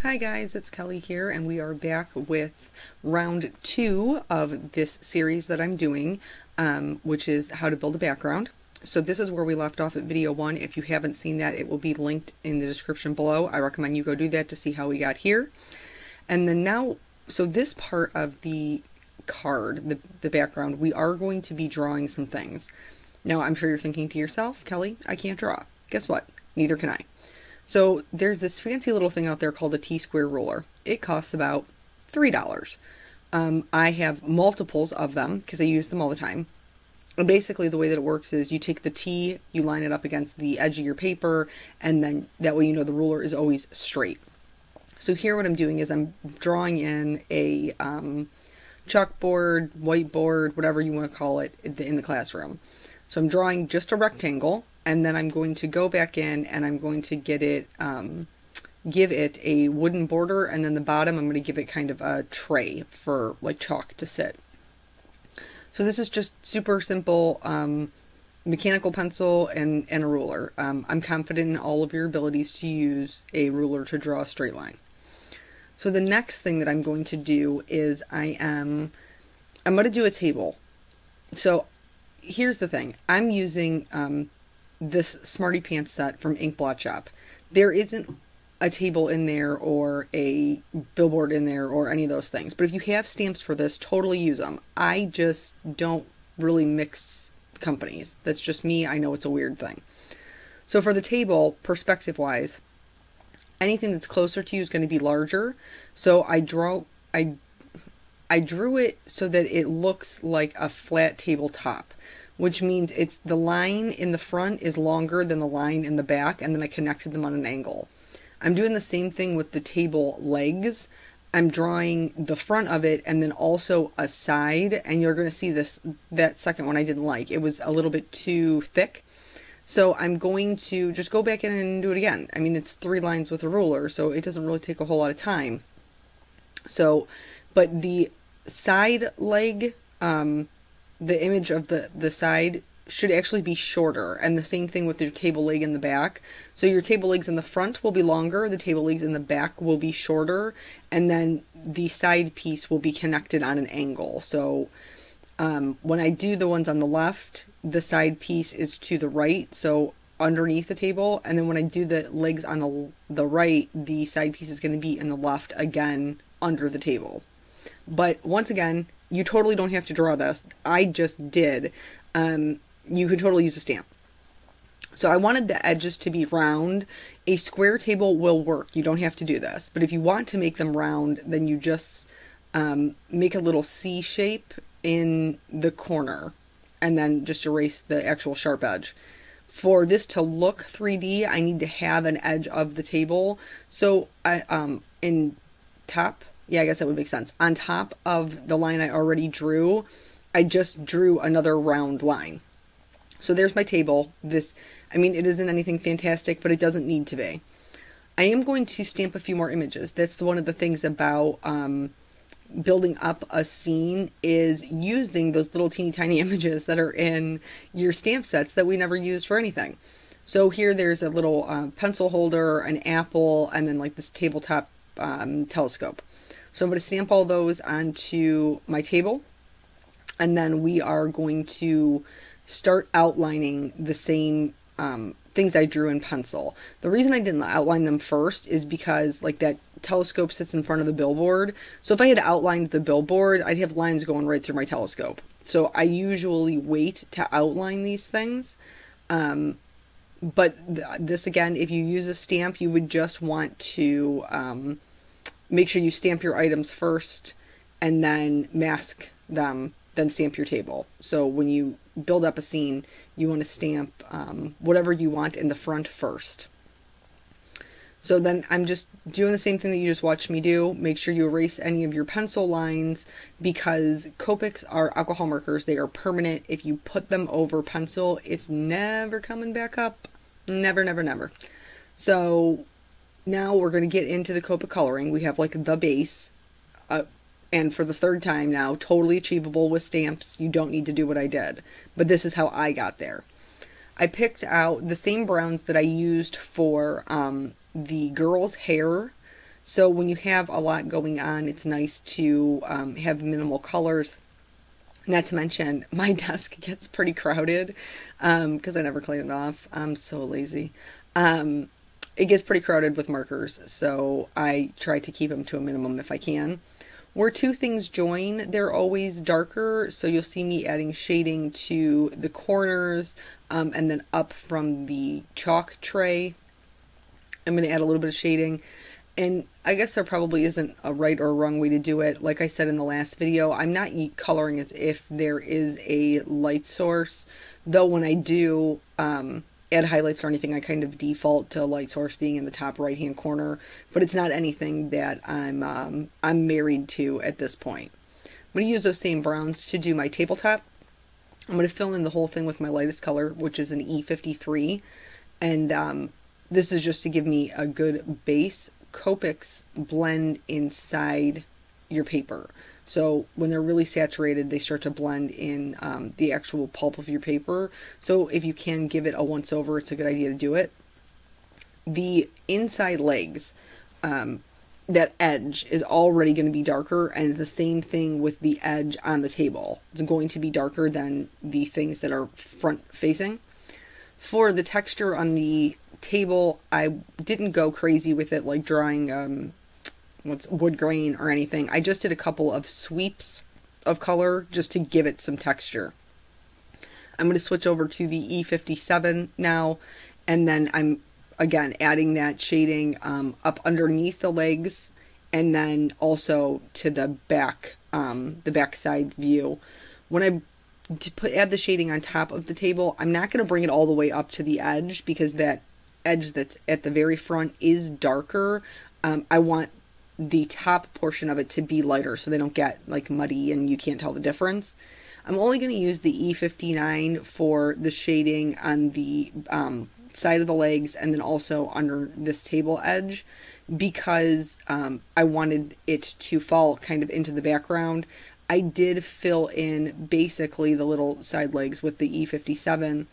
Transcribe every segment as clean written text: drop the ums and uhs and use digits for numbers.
Hi guys, it's Kelly here, and we are back with round 2 of this series that I'm doing, which is how to build a background. So this is where we left off at video 1. If you haven't seen that, it will be linked in the description below. I recommend you go do that to see how we got here. And then now, so this part of the card, the background, we are going to be drawing some things. Now I'm sure you're thinking to yourself, Kelly, I can't draw. Guess what? Neither can I. So there's this fancy little thing out there called a T-square ruler. It costs about $3. I have multiples of them because I use them all the time. And basically the way that it works is you take the T, you line it up against the edge of your paper, and then that way you know the ruler is always straight. So here what I'm doing is I'm drawing in a chalkboard, whiteboard, whatever you want to call it, in the classroom. So I'm drawing just a rectangle, and then I'm going to go back in and I'm going to get it, give it a wooden border, and then the bottom I'm going to give it kind of a tray for like chalk to sit. So this is just super simple mechanical pencil and a ruler. I'm confident in all of your abilities to use a ruler to draw a straight line. So the next thing that I'm going to do is I'm going to do a table. So here's the thing. I'm using this Smarty Pants set from Ink Blot Shop. There isn't a table in there or a billboard in there or any of those things. But if you have stamps for this, totally use them. I just don't really mix companies. That's just me. I know it's a weird thing. So for the table, perspective-wise, anything that's closer to you is going to be larger. So I drew it so that it looks like a flat tabletop, which means it's the line in the front is longer than the line in the back, and then I connected them on an angle. I'm doing the same thing with the table legs. I'm drawing the front of it and then also a side, and you're going to see that second one I didn't like. It was a little bit too thick. So I'm going to just go back in and do it again. I mean, it's 3 lines with a ruler, so it doesn't really take a whole lot of time. So, but the side leg, the image of the side should actually be shorter, and the same thing with your table leg in the back. So your table legs in the front will be longer, the table legs in the back will be shorter, and then the side piece will be connected on an angle. So when I do the ones on the left, the side piece is to the right, so underneath the table, and then when I do the legs on the right, the side piece is going to be in the left, again under the table. But once again, you totally don't have to draw this. I just did. You could totally use a stamp. So I wanted the edges to be round. A square table will work. You don't have to do this. But if you want to make them round, then you just make a little C shape in the corner and then just erase the actual sharp edge. For this to look 3D, I need to have an edge of the table. So in top, yeah, I guess that would make sense. On top of the line I already drew, I just drew another round line. So there's my table. I mean, it isn't anything fantastic, but it doesn't need to be. I am going to stamp a few more images. That's one of the things about building up a scene, is using those little teeny tiny images that are in your stamp sets that we never use for anything. So here there's a little pencil holder, an apple, and then like this tabletop telescope. So I'm going to stamp all those onto my table, and then we are going to start outlining the same things I drew in pencil. The reason I didn't outline them first is because like that telescope sits in front of the billboard. So if I had outlined the billboard, I'd have lines going right through my telescope. So I usually wait to outline these things. But this again, if you use a stamp, you would just want to make sure you stamp your items first and then mask them, then stamp your table. So when you build up a scene, you want to stamp whatever you want in the front first. So then I'm just doing the same thing that you just watched me do. Make sure you erase any of your pencil lines, because Copics are alcohol markers. They are permanent. If you put them over pencil, it's never coming back up. Never, never, never. So now we're going to get into the Copic coloring. We have like the base. And for the third time now, totally achievable with stamps. You don't need to do what I did. But this is how I got there. I picked out the same browns that I used for the girl's hair So when you have a lot going on, it's nice to have minimal colors. Not to mention, my desk gets pretty crowded because I never clean it off. I'm so lazy. It gets pretty crowded with markers, so I try to keep them to a minimum if I can. Where two things join, they're always darker, so you'll see me adding shading to the corners and then up from the chalk tray. I'm going to add a little bit of shading. And I guess there probably isn't a right or wrong way to do it. Like I said in the last video, I'm not coloring as if there is a light source. Though when I do add highlights or anything, I kind of default to a light source being in the top right-hand corner. But it's not anything that I'm married to at this point. I'm going to use those same browns to do my tabletop. I'm going to fill in the whole thing with my lightest color, which is an E53. And this is just to give me a good base. Copics blend inside your paper. So when they're really saturated, they start to blend in the actual pulp of your paper. So if you can give it a once over, it's a good idea to do it. The inside legs, that edge is already going to be darker, and the same thing with the edge on the table. It's going to be darker than the things that are front facing. For the texture on the table, I didn't go crazy with it like drawing wood grain or anything. I just did a couple of sweeps of color just to give it some texture. I'm going to switch over to the E57 now, and then I'm again adding that shading up underneath the legs, and then also to the back side view. When I add the shading on top of the table, I'm not going to bring it all the way up to the edge, because that edge that's at the very front is darker. I want the top portion of it to be lighter so they don't get like muddy and you can't tell the difference. I'm only going to use the E59 for the shading on the side of the legs and then also under this table edge, because I wanted it to fall kind of into the background. I did fill in basically the little side legs with the E57.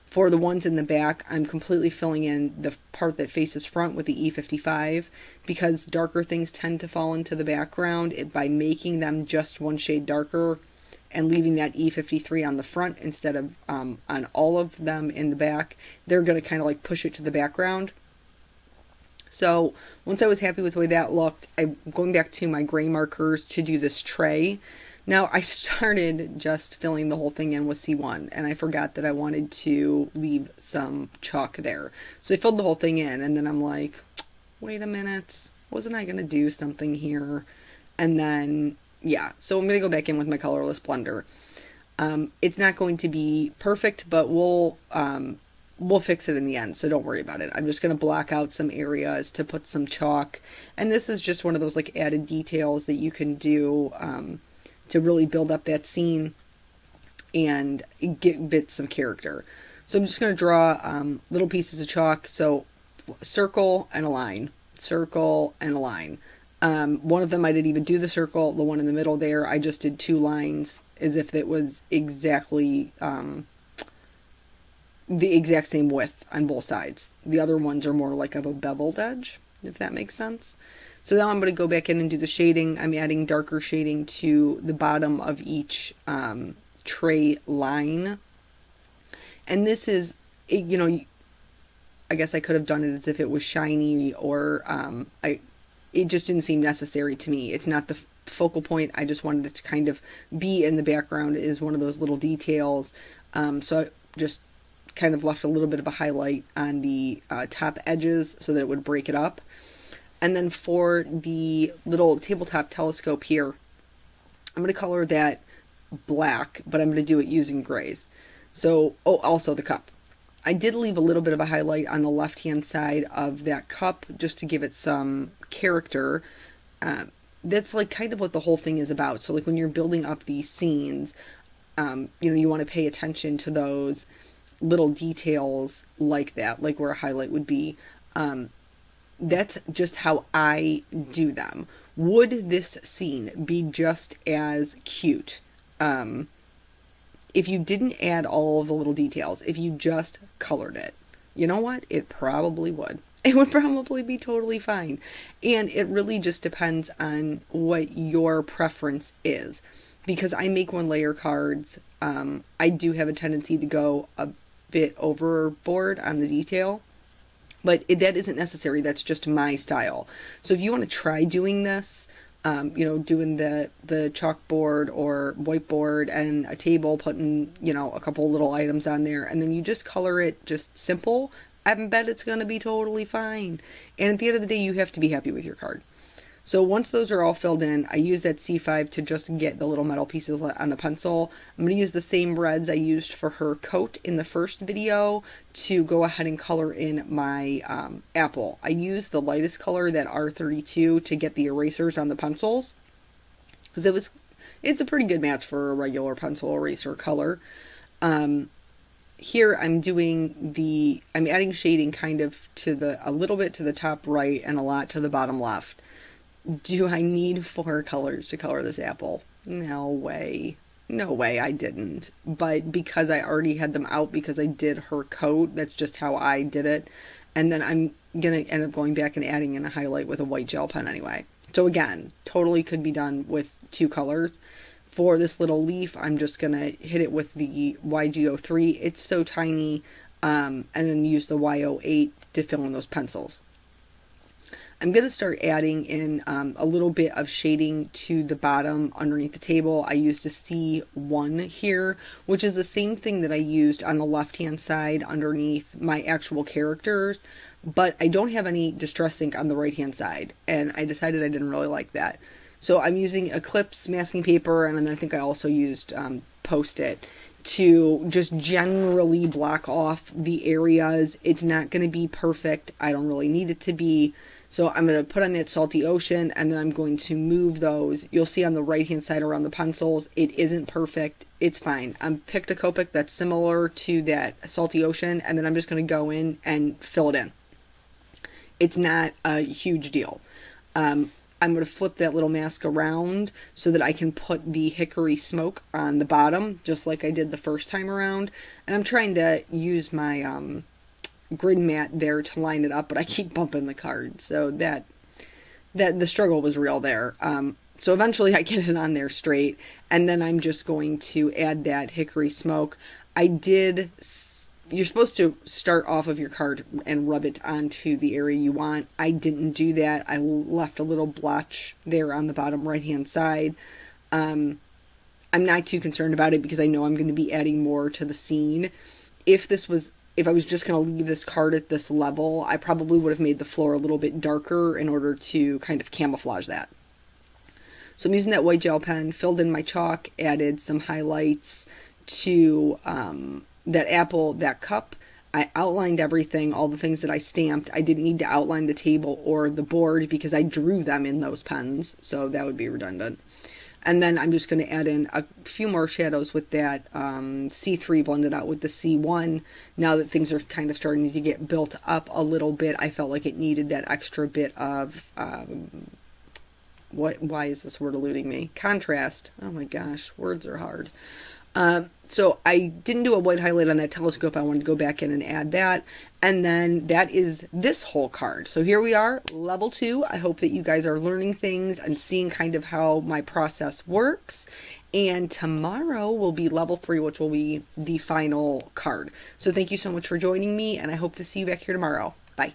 For the ones in the back, I'm completely filling in the part that faces front with the E55, because darker things tend to fall into the background. By making them just one shade darker and leaving that E53 on the front instead of on all of them in the back, they're going to kind of like push it to the background. So once I was happy with the way that looked, I'm going back to my gray markers to do this tray. Now, I started just filling the whole thing in with C1, and I forgot that I wanted to leave some chalk there. So I filled the whole thing in, and then I'm like, wait a minute, wasn't I going to do something here? And then, yeah, so I'm going to go back in with my colorless blender. It's not going to be perfect, but we'll fix it in the end, so don't worry about it. I'm just going to block out some areas to put some chalk, and this is just one of those like added details that you can do to really build up that scene and give it some character. So I'm just going to draw little pieces of chalk. So circle and a line, circle and a line. One of them I didn't even do the circle. The one in the middle there, I just did two lines as if it was exactly the exact same width on both sides. The other ones are more like of a beveled edge, if that makes sense. So now I'm going to go back in and do the shading. I'm adding darker shading to the bottom of each tray line. And this is, you know, I guess I could have done it as if it was shiny, or it just didn't seem necessary to me. It's not the focal point. I just wanted it to kind of be in the background as one of those little details. So I just kind of left a little bit of a highlight on the top edges so that it would break it up. And then for the little tabletop telescope here, I'm going to color that black, but I'm going to do it using grays. So, oh, also the cup. I did leave a little bit of a highlight on the left-hand side of that cup just to give it some character. That's like kind of what the whole thing is about. So like when you're building up these scenes, you know, you want to pay attention to those little details like that, like where a highlight would be. That's just how I do them. Would this scene be just as cute if you didn't add all of the little details, if you just colored it? You know what? It probably would. It would probably be totally fine. And it really just depends on what your preference is. Because I make one layer cards, I do have a tendency to go a bit overboard on the detail. But that isn't necessary. That's just my style. So if you want to try doing this, doing the chalkboard or whiteboard and a table, putting, a couple little items on there, and then you just color it just simple, I bet it's going to be totally fine. And at the end of the day, you have to be happy with your card. So once those are all filled in, I use that C5 to just get the little metal pieces on the pencil. I'm going to use the same reds I used for her coat in the first video to go ahead and color in my apple. I used the lightest color, that R32, to get the erasers on the pencils, because it's a pretty good match for a regular pencil eraser color. Here I'm adding shading kind of a little bit to the top right and a lot to the bottom left. Do I need 4 colors to color this apple? No way. No way, I didn't. But because I already had them out because I did her coat, that's just how I did it. And then I'm going to end up going back and adding in a highlight with a white gel pen anyway. So again, totally could be done with 2 colors. For this little leaf, I'm just going to hit it with the YG03. It's so tiny. And then use the Y08 to fill in those pencils. I'm going to start adding in a little bit of shading to the bottom underneath the table. I used a C1 here, which is the same thing that I used on the left-hand side underneath my actual characters, but I don't have any Distress ink on the right-hand side, and I decided I didn't really like that. So I'm using Eclipse masking paper, and then I think I also used Post-it to just generally block off the areas. It's not going to be perfect. I don't really need it to be. So I'm going to put on that Salty Ocean, and then I'm going to move those. You'll see on the right-hand side around the pencils, it isn't perfect. It's fine. I picked a Copic that's similar to that Salty Ocean, and then I'm just going to go in and fill it in. It's not a huge deal. I'm going to flip that little mask around so that I can put the hickory smoke on the bottom, just like I did the first time around. And I'm trying to use my grid mat there to line it up, but I keep bumping the card, so that the struggle was real there. So eventually I get it on there straight, and then I'm just going to add that hickory smoke. You're supposed to start off of your card and rub it onto the area you want. I didn't do that. I left a little blotch there on the bottom right hand side. I'm not too concerned about it because I know I'm going to be adding more to the scene. If I was just going to leave this card at this level, I probably would have made the floor a little bit darker in order to kind of camouflage that. So I'm using that white gel pen, filled in my chalk, added some highlights to that apple, that cup. I outlined everything, all the things that I stamped. I didn't need to outline the table or the board because I drew them in those pens, so that would be redundant. And then I'm just going to add in a few more shadows with that C3 blended out with the C1. Now that things are kind of starting to get built up a little bit, I felt like it needed that extra bit of, why is this word eluding me? Contrast. Oh my gosh, words are hard. So I didn't do a white highlight on that telescope. I wanted to go back in and add that. And then that is this whole card. So here we are, level 2. I hope that you guys are learning things and seeing kind of how my process works. And tomorrow will be level 3, which will be the final card. So thank you so much for joining me, and I hope to see you back here tomorrow. Bye.